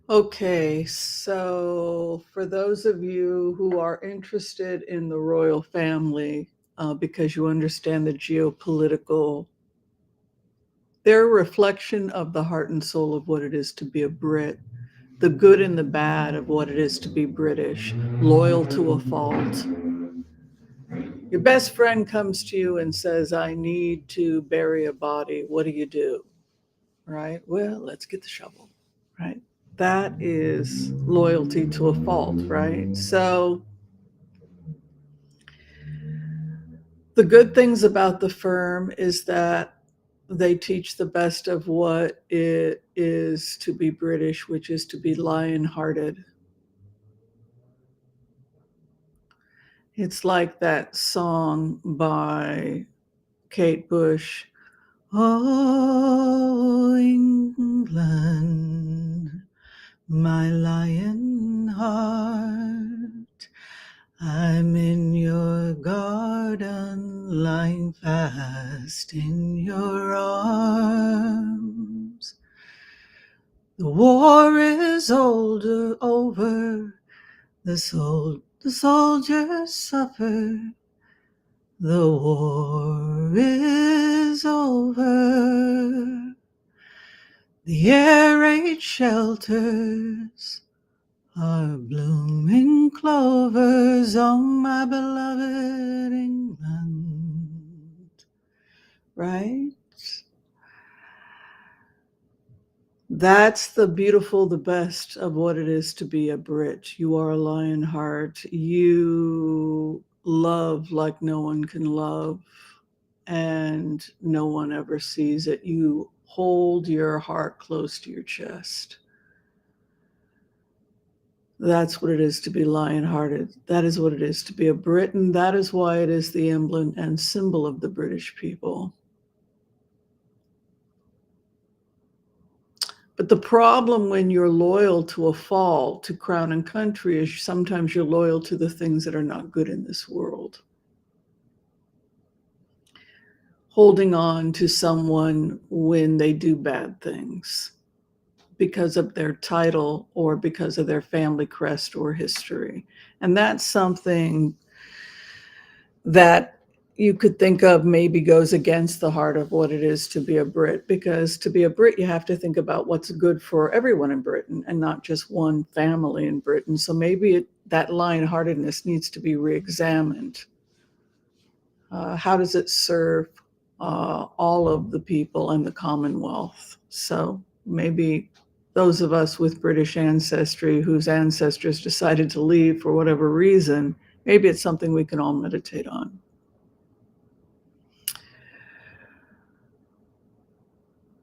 Okay, so for those of you who are interested in the royal family, because you understand the geopolitical, they're a reflection of the heart and soul of what it is to be a Brit, the good and the bad of what it is to be British, loyal to a fault. Your best friend comes to you and says, I need to bury a body. What do? Right? Well, let's get the shovel, right? That is loyalty to a fault, right? So, the good things about the firm is that they teach the best of what it is to be British, which is to be lion hearted. It's like that song by Kate Bush, Oh, England, my lion heart, I'm in your garden, lying fast in your arms. The war is over, the soldiers suffer. The war is over. The air raid shelters are blooming clovers, oh my beloved England. Right? That's the beautiful, the best of what it is to be a Brit. You are a lion heart. You love like no one can love, and no one ever sees it. You hold your heart close to your chest. That's what it is to be lion-hearted. That is what it is to be a Brit, and that is why it is the emblem and symbol of the British people. But the problem when you're loyal to a fall, to crown and country, is sometimes you're loyal to the things that are not good in this world. Holding on to someone when they do bad things because of their title or because of their family crest or history. And that's something that you could think of maybe goes against the heart of what it is to be a Brit, because to be a Brit, you have to think about what's good for everyone in Britain and not just one family in Britain. So maybe that lion-heartedness needs to be re-examined. How does it serve all of the people and the Commonwealth? So maybe those of us with British ancestry whose ancestors decided to leave for whatever reason, maybe it's something we can all meditate on.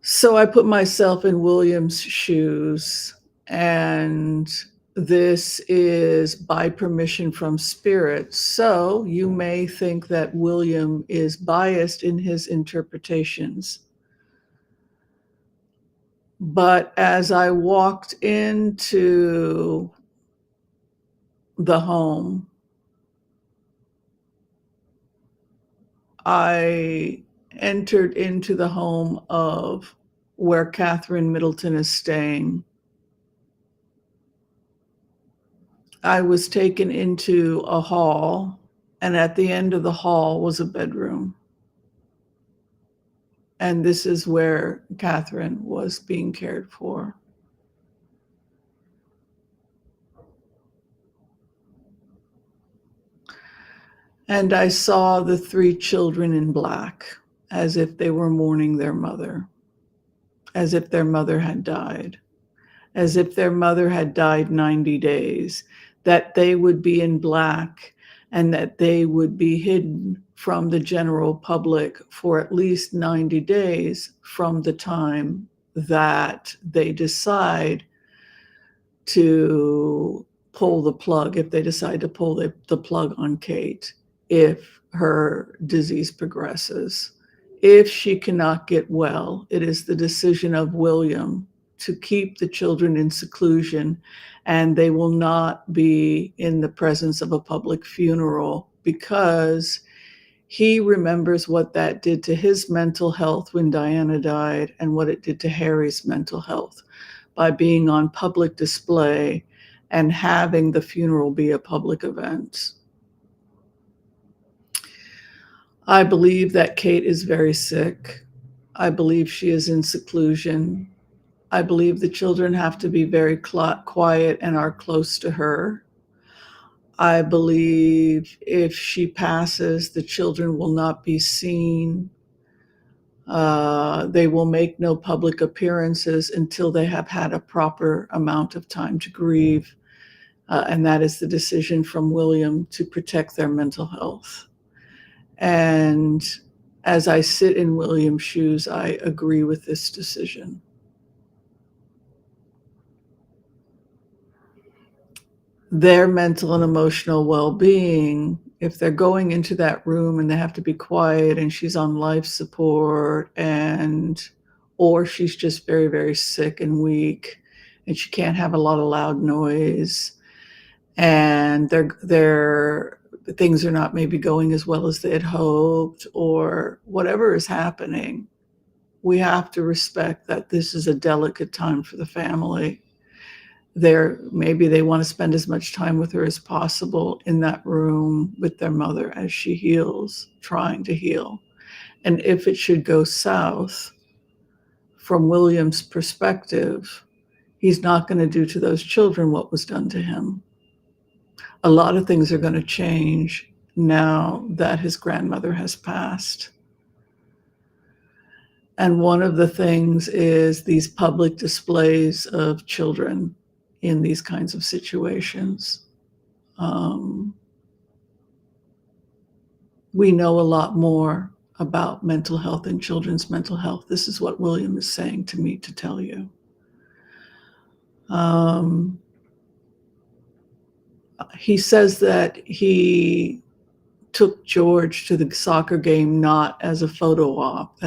So I put myself in William's shoes, and this is by permission from spirit. So you may think that William is biased in his interpretations. But as I walked into the home, I entered into the home of where Catherine Middleton is staying. I was taken into a hall, and at the end of the hall was a bedroom. And this is where Catherine was being cared for. And I saw the three children in black, as if they were mourning their mother, as if their mother had died, as if their mother had died 90 days, that they would be in black and that they would be hidden from the general public for at least 90 days from the time that they decide to pull the plug, if they decide to pull the plug on Kate, if her disease progresses. If she cannot get well, it is the decision of William to keep the children in seclusion, and they will not be in the presence of a public funeral because he remembers what that did to his mental health when Diana died and what it did to Harry's mental health. by being on public display and having the funeral be a public event. I believe that Kate is very sick. I believe she is in seclusion. I believe the children have to be very quiet and are close to her. I believe if she passes, the children will not be seen. They will make no public appearances until they have had a proper amount of time to grieve. And that is the decision from William to protect their mental health. And as I sit in William's shoes, I agree with this decision. Their mental and emotional well-being, if they're going into that room and they have to be quiet and she's on life support or she's just very, very sick and weak and she can't have a lot of loud noise and their things are not maybe going as well as they had hoped or whatever is happening, we have to respect that this is a delicate time for the family. Maybe they want to spend as much time with her as possible in that room with their mother as she heals, trying to heal. And if it should go south, from William's perspective, he's not going to do to those children what was done to him. A lot of things are going to change now that his grandmother has passed. And one of the things is these public displays of children in these kinds of situations. We know a lot more about mental health and children's mental health. This is what William is saying to me to tell you. He says that he took George to the soccer game not as a photo op.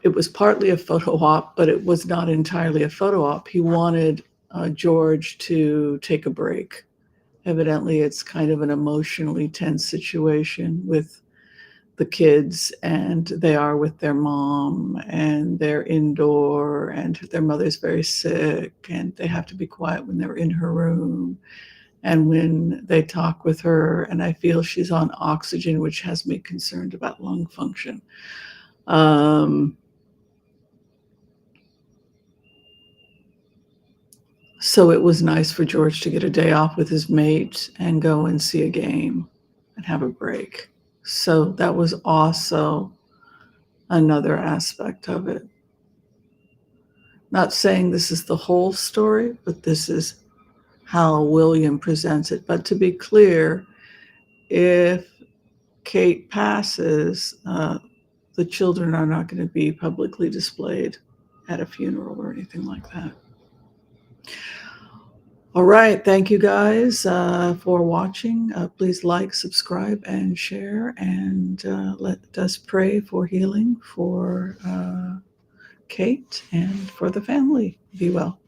It was partly a photo op, but it was not entirely a photo op. He wanted George to take a break. Evidently, it's kind of an emotionally tense situation with the kids, and they are with their mom, and they're indoor, and their mother's very sick, and they have to be quiet when they're in her room and when they talk with her. And I feel she's on oxygen, which has me concerned about lung function. So it was nice for George to get a day off with his mate and go and see a game and have a break. So that was also another aspect of it. Not saying this is the whole story, but this is how William presents it. But to be clear, if Kate passes, the children are not going to be publicly displayed at a funeral or anything like that. All right. Thank you guys for watching. Please like, subscribe, and share. And let us pray for healing for Kate and for the family. Be well.